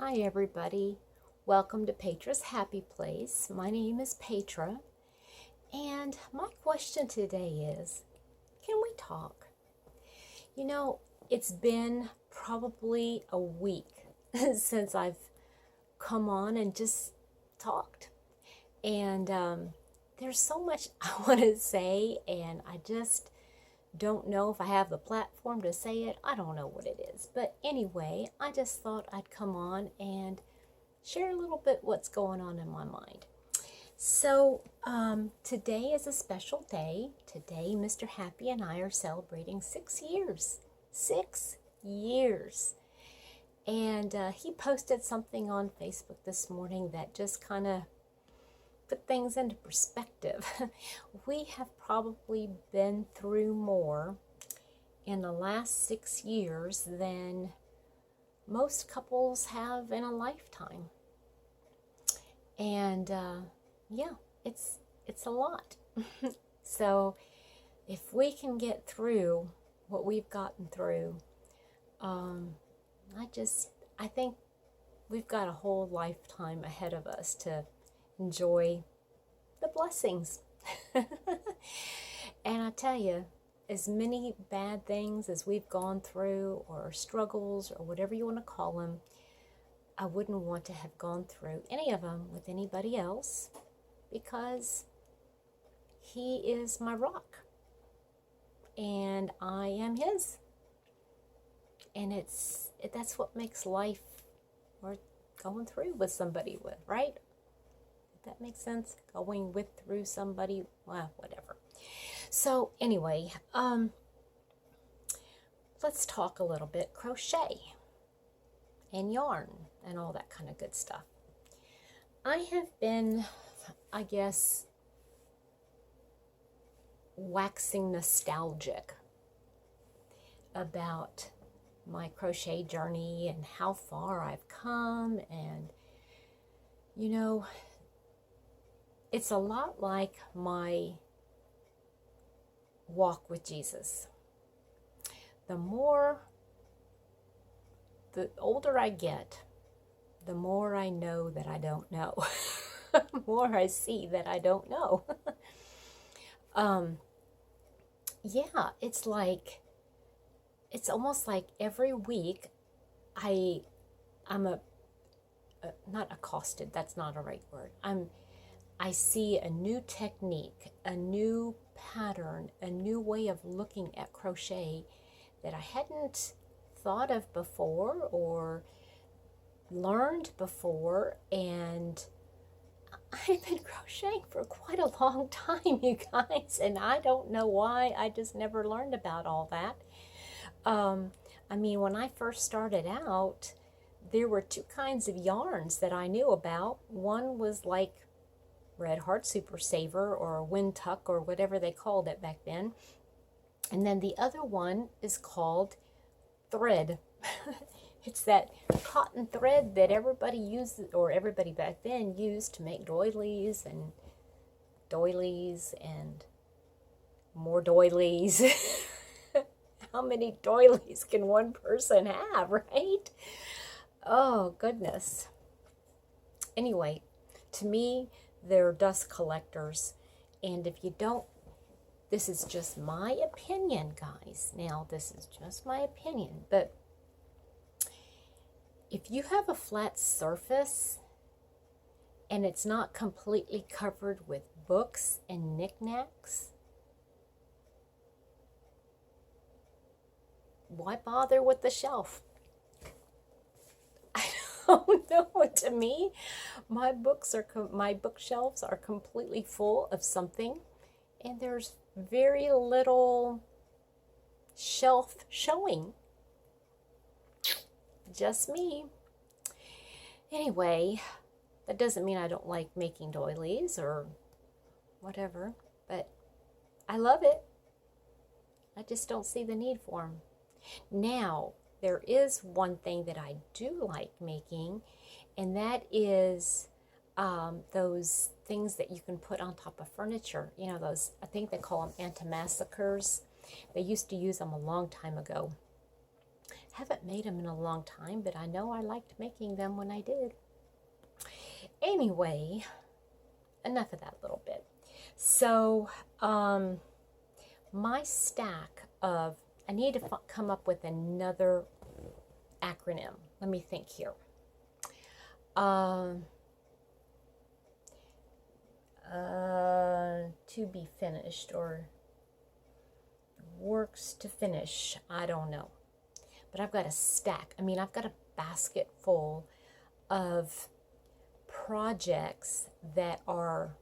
Hi everybody, welcome to Petra's Happy Place. My name is Petra, and my question today is, can we talk? You know, it's been probably a week since I've come on and just talked, and there's so much I want to say, and I just don't know if I have the platform to say it. I don't know what it is, but anyway, I just thought I'd come on and share a little bit what's going on in my mind. So, today is a special day. Today, Mr. Happy and I are celebrating 6 years. 6 years. And he posted something on Facebook this morning that just kind of put things into perspective. We have probably been through more in the last 6 years than most couples have in a lifetime. And yeah, it's a lot. So if we can get through what we've gotten through, I think we've got a whole lifetime ahead of us to enjoy the blessings. And I tell you, as many bad things as we've gone through, or struggles, or whatever you want to call them, I wouldn't want to have gone through any of them with anybody else, because he is my rock and I am his. And that's what makes life worth going through with somebody with, right? If that makes sense, going through somebody, well, whatever. So anyway, let's talk a little bit crochet and yarn and all that kind of good stuff. I have been, I guess, waxing nostalgic about my crochet journey and how far I've come. And you know, it's a lot like my walk with Jesus. The older I get, the more I know that I don't know. The more I see that I don't know. Yeah, it's almost like every week I'm not accosted, that's not a right word. I see a new technique, a new pattern, a new way of looking at crochet that I hadn't thought of before or learned before. And I've been crocheting for quite a long time, you guys, and I don't know why I just never learned about all that. I mean, when I first started out, there were two kinds of yarns that I knew about. One was like Red Heart Super Saver or Wind Tuck or whatever they called it back then. And then the other one is called thread. It's that cotton thread that everybody uses, or everybody back then used, to make doilies and more doilies. How many doilies can one person have, right? Oh, goodness. Anyway, to me, they're dust collectors. And if you don't, this is just my opinion, guys. Now, this is just my opinion. But if you have a flat surface and it's not completely covered with books and knickknacks, why bother with the shelf? I don't know. To me, my bookshelves are completely full of something, and there's very little shelf showing. Just me. Anyway, that doesn't mean I don't like making doilies or whatever, but I love it. I just don't see the need for them. Now, there is one thing that I do like making, and that is those things that you can put on top of furniture. You know, those, I think they call them antimacassars. They used to use them a long time ago. Haven't made them in a long time, but I know I liked making them when I did. Anyway, enough of that little bit. So, my stack of, I need to come up with another acronym. Let me think here. To be finished, or works to finish. I don't know. But I've got a stack. I mean, I've got a basket full of projects that are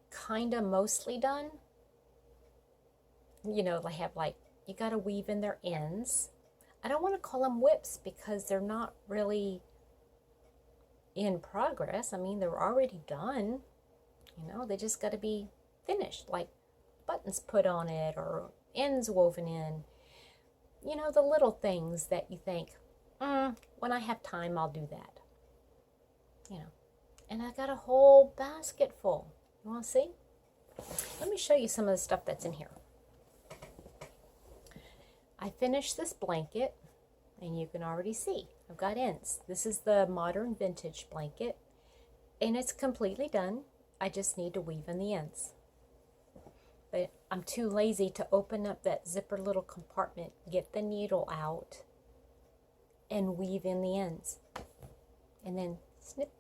kind of mostly done. You know, they have like, you got to weave in their ends. I don't want to call them whips because they're not really in progress. I mean, they're already done. You know, they just got to be finished, like buttons put on it or ends woven in. You know, the little things that you think, when I have time, I'll do that. You know, and I got a whole basket full. You want to see? Let me show you some of the stuff that's in here. I finished this blanket, and you can already see I've got ends. This is the modern vintage blanket, and it's completely done. I just need to weave in the ends. But I'm too lazy to open up that zipper little compartment, get the needle out, and weave in the ends. And then snip.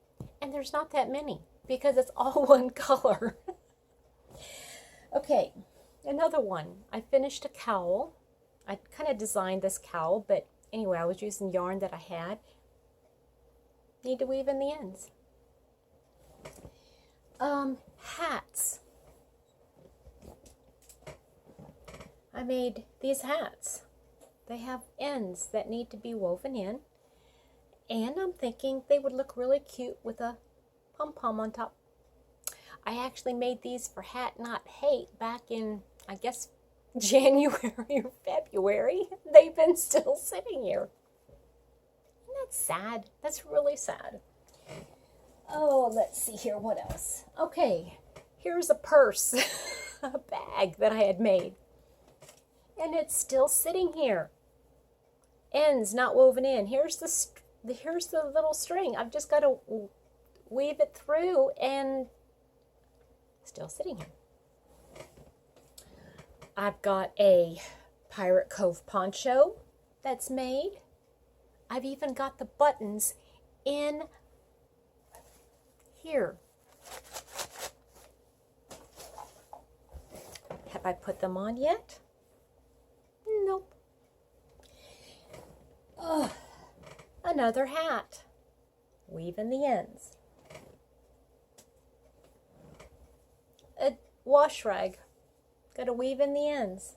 And there's not that many because it's all one color. Okay, another one. I finished a cowl. I kind of designed this cowl, but anyway, I was using yarn that I had. Need to weave in the ends. Hats. I made these hats. They have ends that need to be woven in. And I'm thinking they would look really cute with a pom-pom on top. I actually made these for Hat Not Hate back in, I guess, January or February. They've been still sitting here. Isn't that sad? That's really sad. Oh, let's see here. What else? Okay, here's a purse, a bag that I had made. And it's still sitting here. Ends not woven in. Here's the little string. I've just got to weave it through, and still sitting here. I've got a Pirate Cove poncho that's made. I've even got the buttons in here. Have I put them on yet? Nope. Another hat. Weave in the ends. A wash rag. Got to weave in the ends.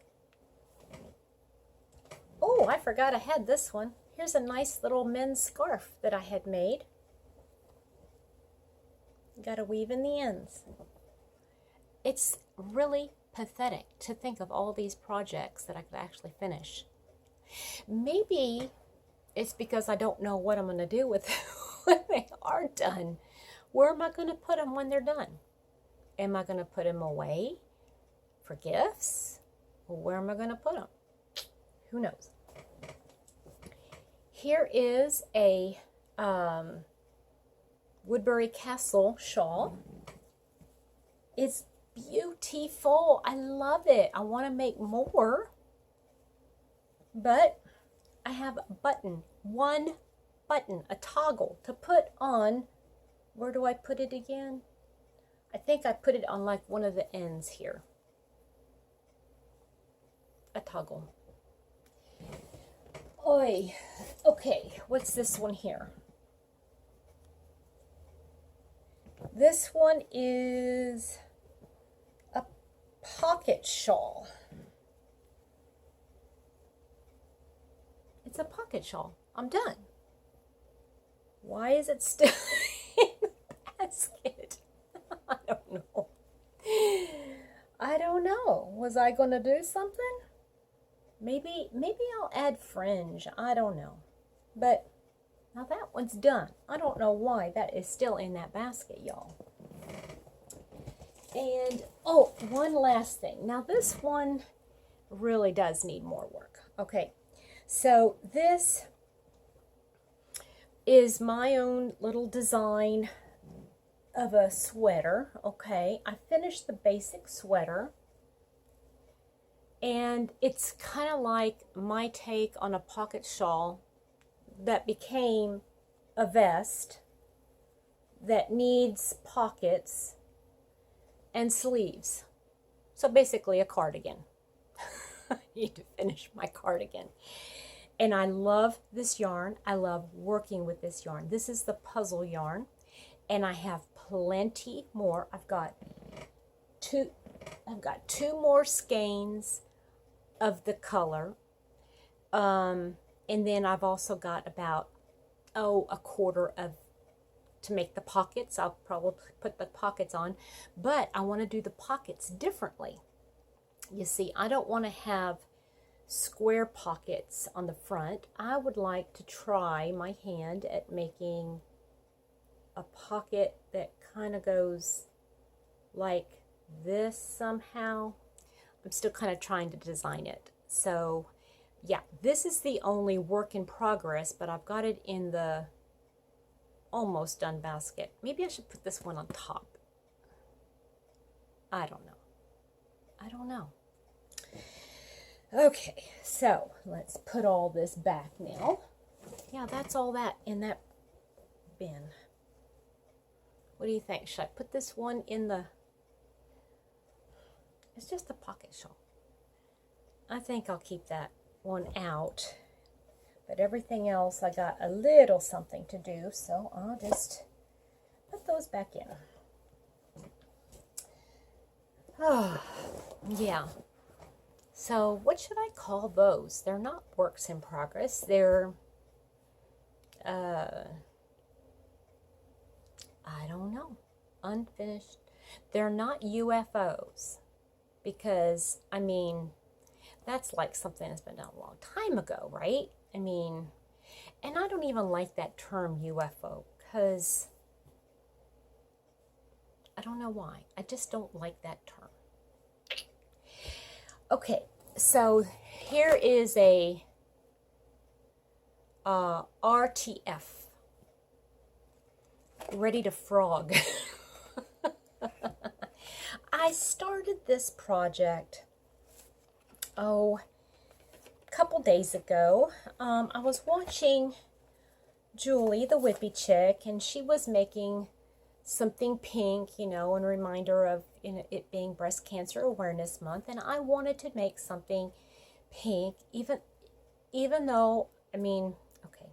Oh, I forgot I had this one. Here's a nice little men's scarf that I had made. Got to weave in the ends. It's really pathetic to think of all these projects that I could actually finish. Maybe it's because I don't know what I'm going to do with them when they are done. Where am I going to put them when they're done? Am I going to put them away for gifts? Or where am I going to put them? Who knows? Here is a Woodbury Castle shawl. It's beautiful. I love it. I want to make more. But I have a button, one button, a toggle to put on. Where do I put it again? I think I put it on like one of the ends here. A toggle. Oi. Okay, what's this one here? This one is a pocket shawl. It's a pocket shawl. I'm done. Why is it still in the basket? I don't know. I don't know. Was I going to do something? Maybe I'll add fringe. I don't know. But now that one's done. I don't know why that is still in that basket, y'all. And, oh, one last thing. Now this one really does need more work. Okay. So this is my own little design of a sweater. Okay, I finished the basic sweater, and it's kind of like my take on a pocket shawl that became a vest that needs pockets and sleeves. So basically a cardigan. I need to finish my cardigan. And I love this yarn. I love working with this yarn. This is the puzzle yarn, and I have plenty more. I've got two more skeins of the color. And then I've also got about, a quarter of to make the pockets. I'll probably put the pockets on, but I want to do the pockets differently. You see, I don't want to have square pockets on the front. I would like to try my hand at making a pocket that kind of goes like this somehow. I'm still kind of trying to design it. So yeah, this is the only work in progress, but I've got it in the almost done basket. Maybe I should put this one on top. I don't know. Okay, so let's put all this back now. Yeah, that's all that in that bin. What do you think? Should I put this one in the... It's just a pocket shawl. I think I'll keep that one out. But everything else, I got a little something to do, so I'll just put those back in. Oh, yeah. So what should I call those? They're not works in progress. They're, I don't know, unfinished. They're not UFOs because, I mean, that's like something that's been done a long time ago, right? I mean, and I don't even like that term UFO because I don't know why. I just don't like that term. Okay, so here is a RTF, ready to frog. I started this project, a couple days ago. I was watching Julie, the Whippy Chick, and she was making something pink, in reminder of it being Breast Cancer Awareness Month, and I wanted to make something pink, even though, okay,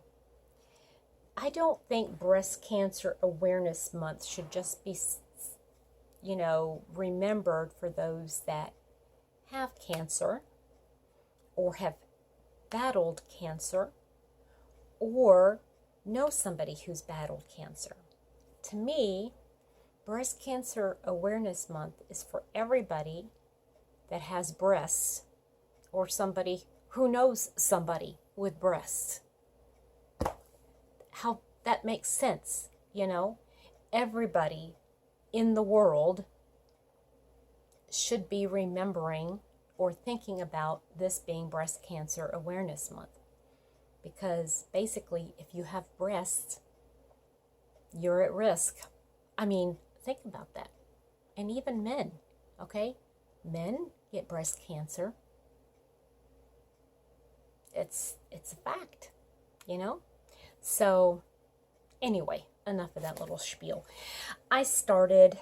I don't think Breast Cancer Awareness Month should just be, remembered for those that have cancer or have battled cancer or know somebody who's battled cancer. To me, Breast Cancer Awareness Month is for everybody that has breasts or somebody who knows somebody with breasts. How that makes sense, Everybody in the world should be remembering or thinking about this being Breast Cancer Awareness Month. Because basically, if you have breasts, you're at risk. Think about that. And even men, okay? Men get breast cancer. It's a fact, So, anyway, enough of that little spiel. It started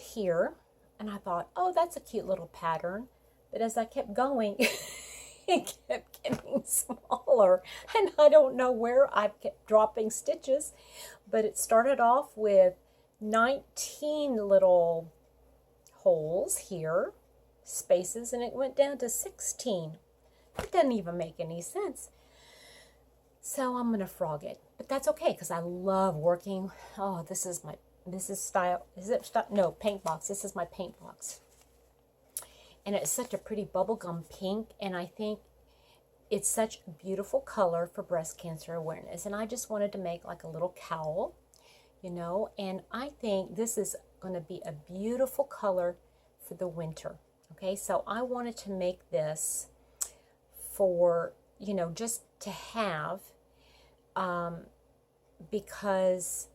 here, and I thought, oh, that's a cute little pattern. But as I kept going, it kept getting smaller, and I don't know where I kept dropping stitches, but it started off with 19 little holes here, spaces, and it went down to 16. It doesn't even make any sense. So I'm going to frog it, but that's okay because I love working. Oh, this is paint box. This is my paint box. And it's such a pretty bubblegum pink, and I think it's such a beautiful color for breast cancer awareness. And I just wanted to make like a little cowl, and I think this is going to be a beautiful color for the winter. Okay, so I wanted to make this for, you know, just to have, because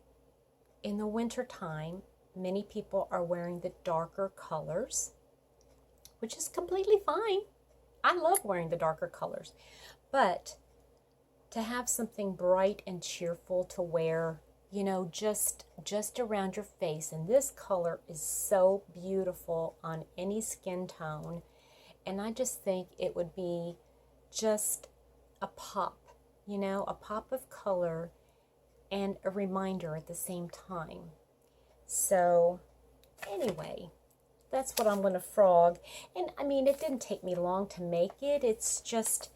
in the winter time, many people are wearing the darker colors, which is completely fine. I love wearing the darker colors, but to have something bright and cheerful to wear, you know, just around your face. And this color is so beautiful on any skin tone. And I just think it would be just a pop, you know, a pop of color and a reminder at the same time. So anyway, that's what I'm going to frog. And I mean, it didn't take me long to make it. It's just,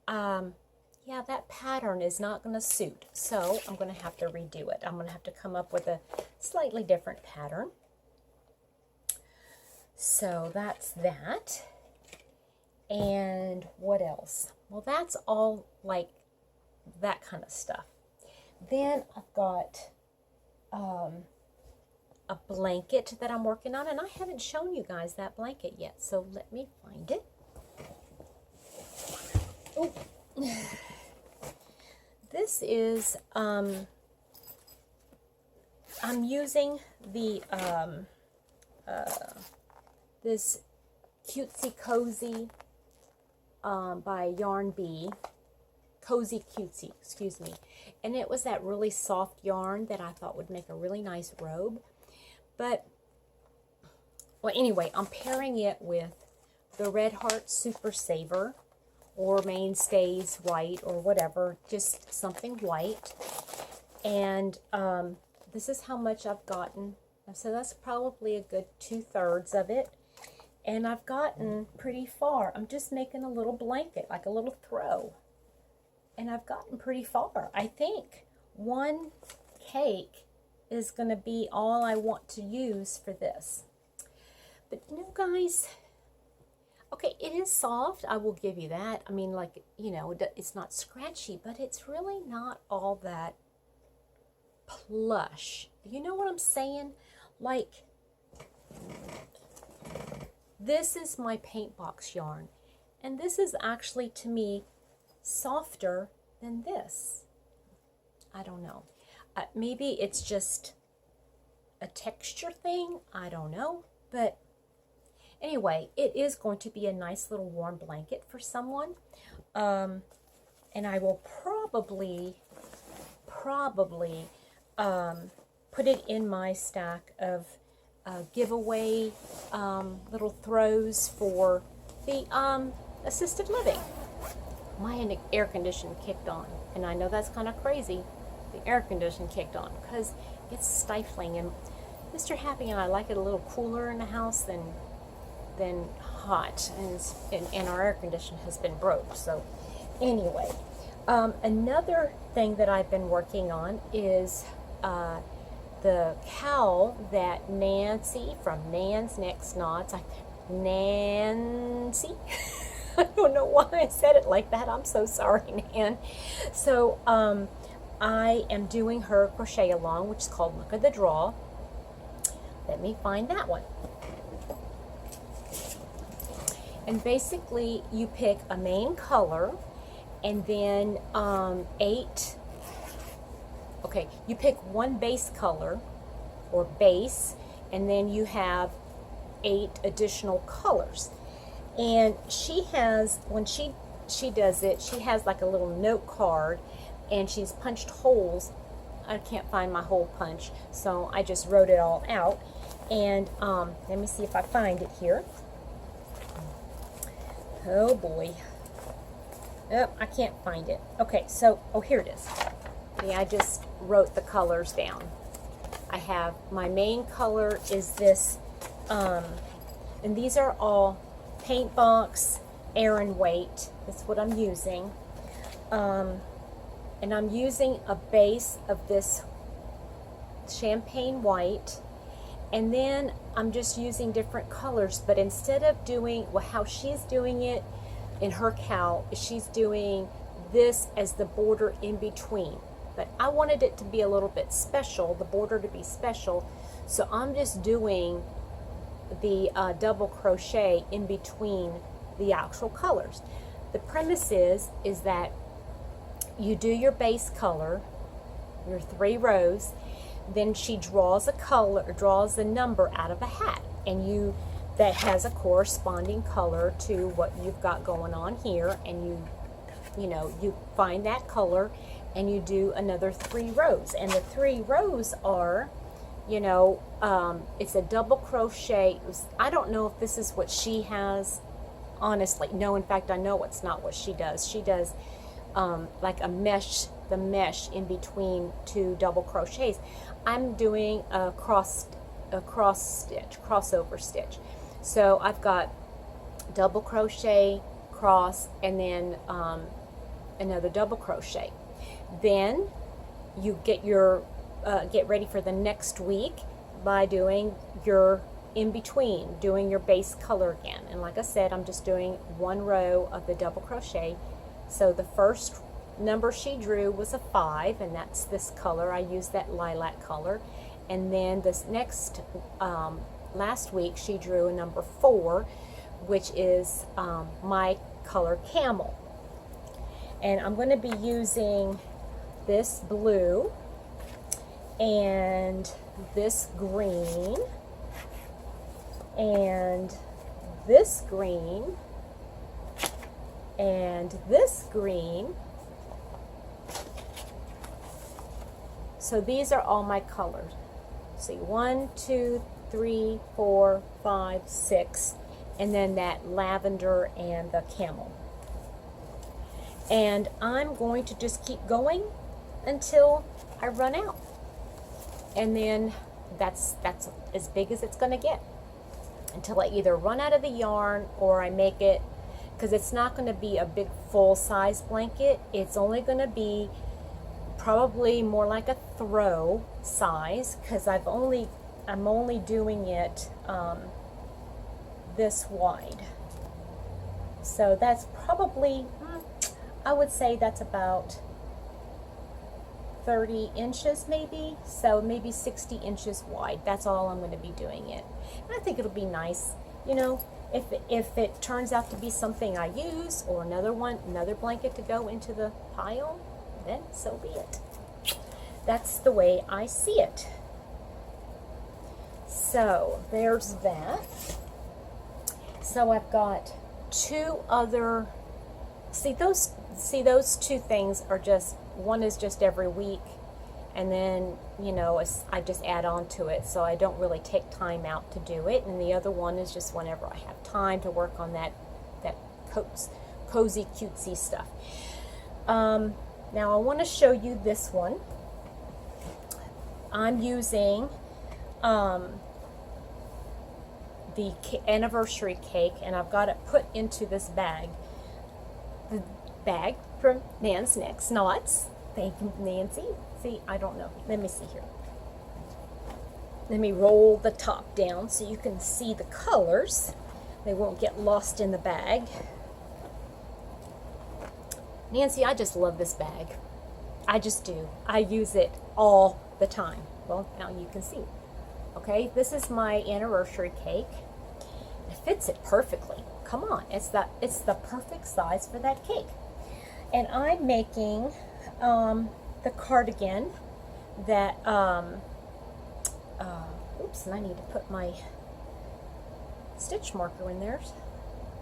yeah, that pattern is not going to suit. So I'm going to have to redo it. I'm going to have to come up with a slightly different pattern. So that's that. And what else? Well, that's all like that kind of stuff. Then I've got a blanket that I'm working on, and I haven't shown you guys that blanket yet, so let me find it. Oh, this is I'm using the this Cutesy Cozy by Yarn Bee. Cozy Cutesy, excuse me. And it was that really soft yarn that I thought would make a really nice robe. But, well, anyway, I'm pairing it with the Red Heart Super Saver or Mainstays White or whatever, just something white. And this is how much I've gotten. So that's probably a good 2/3 of it. And I've gotten pretty far. I'm just making a little blanket, like a little throw. And I've gotten pretty far. I think one cake is going to be all I want to use for this. But you know, guys, okay, it is soft. I will give you that. I mean, like, you know, it's not scratchy, but it's really not all that plush. You know what I'm saying? Like, this is my paint box yarn. And this is actually, to me, softer than this. I don't know. Maybe it's just a texture thing. I don't know. But anyway, it is going to be a nice little warm blanket for someone. And I will probably put it in my stack of giveaway little throws for the assisted living. My air conditioner kicked on, and I know that's kind of crazy. The air conditioner kicked on because it's stifling, and Mr. Happy and I like it a little cooler in the house than hot, and our air conditioner has been broke. So anyway, another thing that I've been working on is the cowl that Nancy from Nan's Next Knots, Nancy, I don't know why I said it like that. I'm so sorry, Nan. So I am doing her crochet along, which is called Look of the Draw. Let me find that one. And basically, you pick a main color, and then you pick one base color, or base, and then you have 8 additional colors. And she has, when she does it, she has like a little note card, and she's punched holes. I can't find my hole punch, so I just wrote it all out. And let me see if I find it here. Oh boy. Oh, I can't find it. Okay, so, oh, here it is. Okay, I just wrote the colors down. I have, my main color is this, and these are all Paint Box Aran Weight. That's what I'm using. And I'm using a base of this champagne white, and then I'm just using different colors, but instead of doing how she's doing it in her cowl, she's doing this as the border in between. But I wanted it to be a little bit special, the border to be special, so I'm just doing the double crochet in between the actual colors. the premise is that you do your base color, your 3 rows, then she draws a color, draws a number out of a hat, and that has a corresponding color to what you've got going on here, and you find that color and you do another 3 rows, and the 3 rows are, it's a double crochet. I don't know if this is what she has, honestly. No, in fact, I know it's not what she does. She does like the mesh in between 2 double crochets. I'm doing a crossover stitch. So I've got double crochet, cross, and then another double crochet. Then you get ready for the next week by doing your in between, doing your base color again. And like I said, I'm just doing 1 row of the double crochet. So the first number she drew was a 5, and that's this color. I used that lilac color. And then this next last week she drew a number 4, which is my color camel. And I'm going to be using this blue and this green and this green and this green. So these are all my colors. See, 1, 2, 3, 4, 5, 6, and then that lavender and the camel. And I'm going to just keep going until I run out. And then that's as big as it's going to get, until I either run out of the yarn or I make it, because it's not going to be a big full-size blanket. It's only going to be probably more like a throw size, because I'm only doing it this wide. So that's probably, I would say that's about 30 inches maybe, so maybe 60 inches wide. That's all I'm going to be doing it. And I think it'll be nice, if it turns out to be something I use, or another blanket to go into the pile, then so be it. That's the way I see it. So there's that. So I've got 2 other, see those 2 things are just, one is just every week, and then I just add on to it, so I don't really take time out to do it. And the other one is just whenever I have time to work on that cozy cutesy stuff. Now I want to show you this one. I'm using the anniversary cake, and I've got it put into this bag. The bag from Nan's Next Knots. Thank you, Nancy. See, I don't know. Let me see here. Let me roll the top down so you can see the colors. They won't get lost in the bag. Nancy, I just love this bag. I just do. I use it all the time. Well, now you can see. Okay, this is my anniversary cake. It fits it perfectly. Come on, it's the perfect size for that cake. And I'm making the cardigan that, oops, and I need to put my stitch marker in there.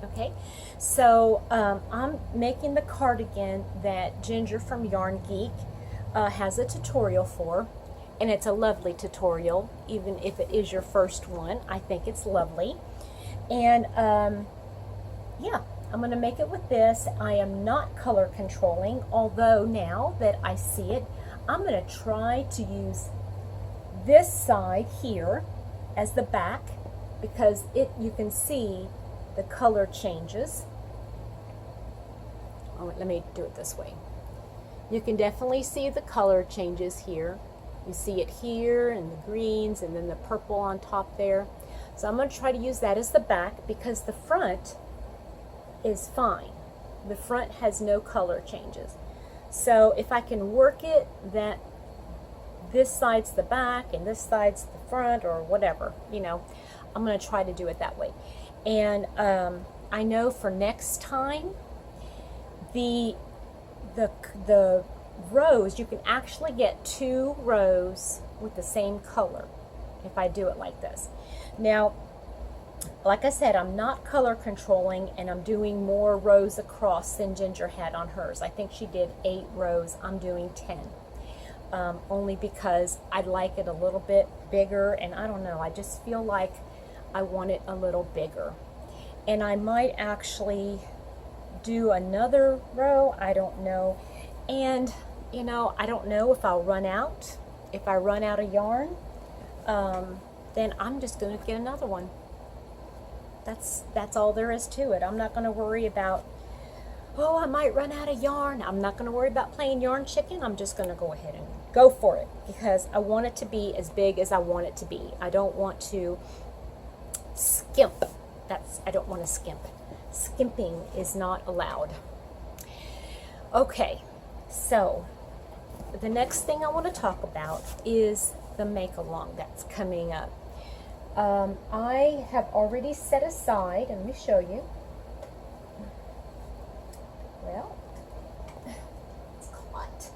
Okay, so I'm making the cardigan that Ginger from Yarn Geek has a tutorial for, and it's a lovely tutorial, even if it is your first one. I think it's lovely. And yeah, I'm going to make it with this. I am not color controlling, although now that I see it, I'm going to try to use this side here as the back, because you can see the color changes. Oh, let me do it this way. You can definitely see the color changes here. You see it here, and the greens, and then the purple on top there. So I'm going to try to use that as the back, because the front is fine. The front has no color changes. So if I can work it that this side's the back and this side's the front, or whatever, I'm going to try to do it that way. And I know for next time, The the rows, you can actually get 2 rows with the same color if I do it like this. Now, like I said, I'm not color controlling, and I'm doing more rows across than Ginger had on hers. I think she did 8 rows. I'm doing 10. Only because I like it a little bit bigger, and I don't know, I just feel like I want it a little bigger. And I might actually do another row, I don't know. And you know, I don't know if I'll run out. If I run out of yarn, then I'm just going to get another one. That's all there is to it. I'm not going to worry about, oh, I might run out of yarn. I'm not going to worry about playing yarn chicken. I'm just going to go ahead and go for it, because I want it to be as big as I want it to be. I don't want to skimp. I don't want to skimp. Skimping is not allowed. Okay, so the next thing I want to talk about is the make-along that's coming up. I have already set aside, and let me show you. Well, it's caught.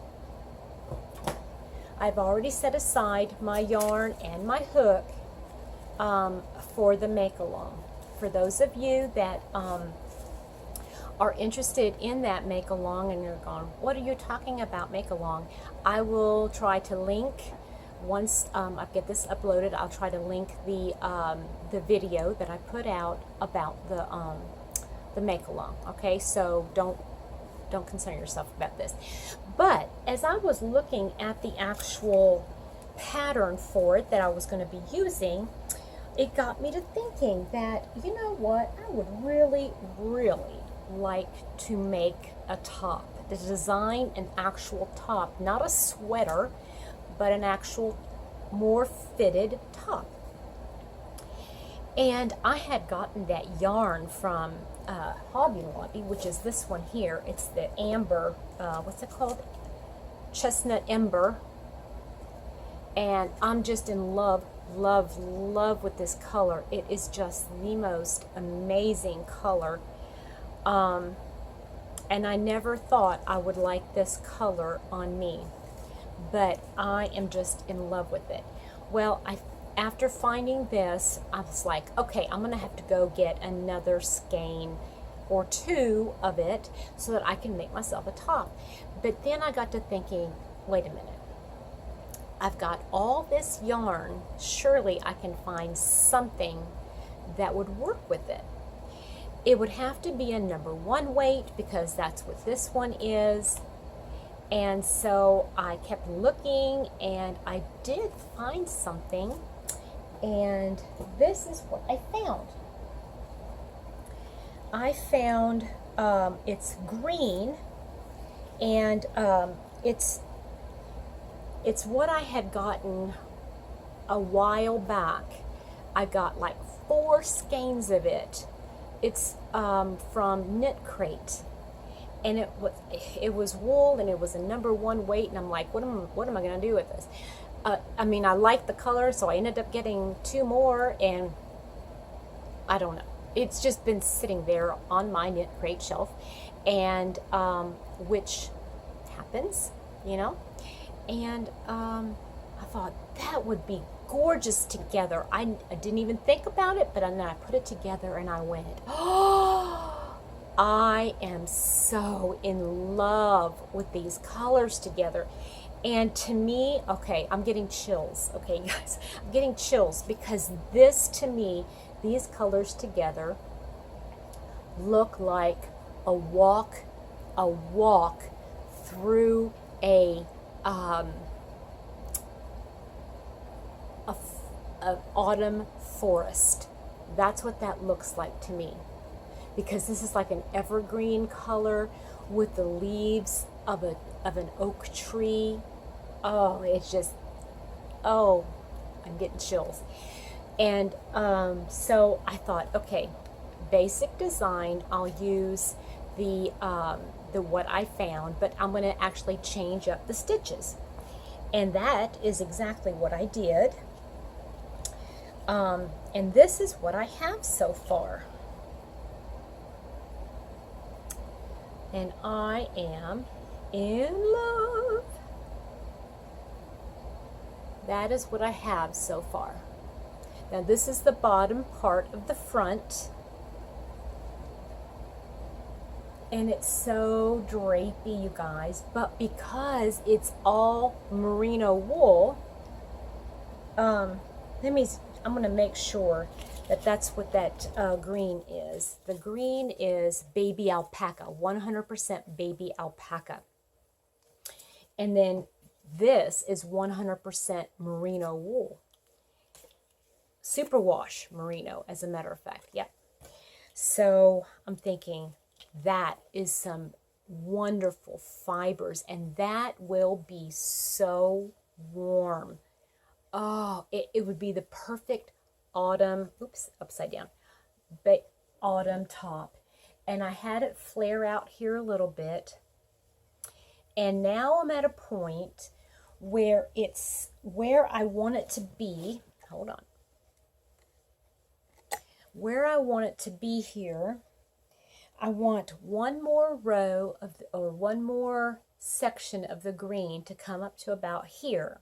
I've already set aside my yarn and my hook for the make-along. For those of you that are interested in that make-along and you're going, what are you talking about make-along? I will try to link, once I get this uploaded, I'll try to link the video that I put out about the make-along. Okay, so don't concern yourself about this. But as I was looking at the actual pattern for it that I was going to be using, it got me to thinking that, you know what, I would really, really like to make a top, to design an actual top, not a sweater, but an actual more fitted top. And I had gotten that yarn from Hobby Lobby, which is this one here. It's the amber, what's it called? Chestnut Ember. And I'm just in love with this color. It is just the most amazing color. And I never thought I would like this color on me, but I am just in love with it. Well, after finding this, I was like, okay, I'm gonna have to go get another skein or 2 of it so that I can make myself a top. But then I got to thinking, wait a minute, I've got all this yarn, surely I can find something that would work with it. It would have to be a number 1 weight, because that's what this one is. And so I kept looking, and I did find something, and this is what I found. I found it's green, and it's what I had gotten a while back. I got like 4 skeins of it. It's from Knit Crate, and it was wool, and it was a number 1 weight, and I'm like, what am I gonna do with this? I mean, I like the color, so I ended up getting 2 more, and I don't know. It's just been sitting there on my Knit Crate shelf, and which happens, you know. And I thought that would be gorgeous together. I didn't even think about it, but then I put it together and I went, oh, I am so in love with these colors together. And to me, okay, I'm getting chills, okay, guys. I'm getting chills, because this, to me, these colors together look like a walk through a autumn forest. That's what that looks like to me, because this is like an evergreen color with the leaves of an oak tree. Oh, it's just, oh, I'm getting chills. And so I thought, okay, basic design, I'll use the what I found, but I'm going to actually change up the stitches. And that is exactly what I did. And this is what I have so far. And I am in love. That is what I have so far. Now this is the bottom part of the front. And it's so drapey, you guys. But because it's all merino wool, I'm going to make sure that that's what that green is. The green is baby alpaca, 100% baby alpaca. And then this is 100% merino wool. Superwash merino, as a matter of fact. Yep. So I'm thinking that is some wonderful fibers, and that will be so warm. Oh, it would be the perfect autumn, oops, upside down, but autumn top. And I had it flare out here a little bit. And now I'm at a point where it's where I want it to be. Hold on. Where I want it to be here, I want one more row of, or one more section of the green to come up to about here.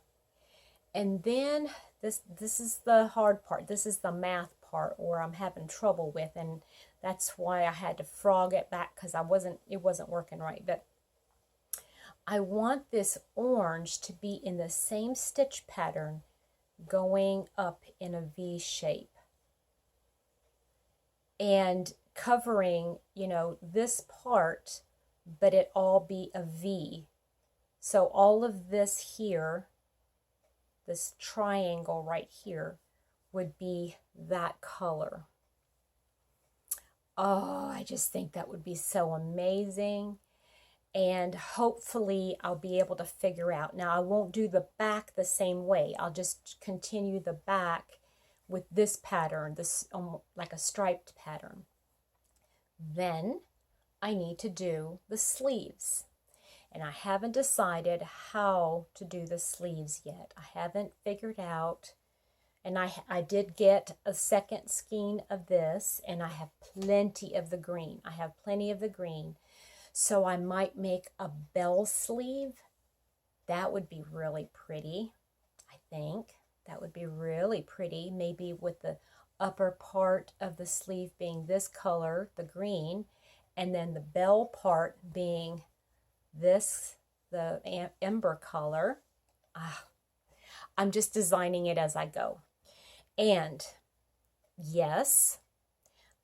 And then this is the hard part. This is the math part where I'm having trouble with, and that's why I had to frog it back, because it wasn't working right. But I want this orange to be in the same stitch pattern going up in a V shape. And covering, you know, this part, but it all be a V. So all of this here, this triangle right here, would be that color. Oh, I just think that would be so amazing. And hopefully I'll be able to figure out. Now I won't do the back the same way. I'll just continue the back with this pattern, this like a striped pattern. Then I need to do the sleeves. And I haven't decided how to do the sleeves yet. I haven't figured out. And I did get a second skein of this, and I have plenty of the green. I have plenty of the green. So I might make a bell sleeve. That would be really pretty, I think. That would be really pretty, maybe with the upper part of the sleeve being this color, the green, and then the bell part being this, the ember color. I'm just designing it as I go. And yes,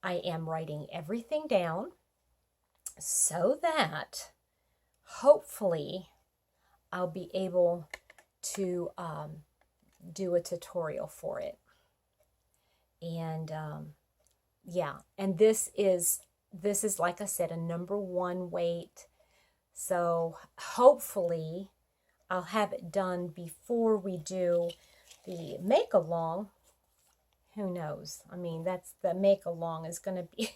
I am writing everything down so that hopefully I'll be able to do a tutorial for it. And yeah, and this is like I said, a #1 weight. So hopefully I'll have it done before we do the make along. Who knows? I mean, that's the make along is going to be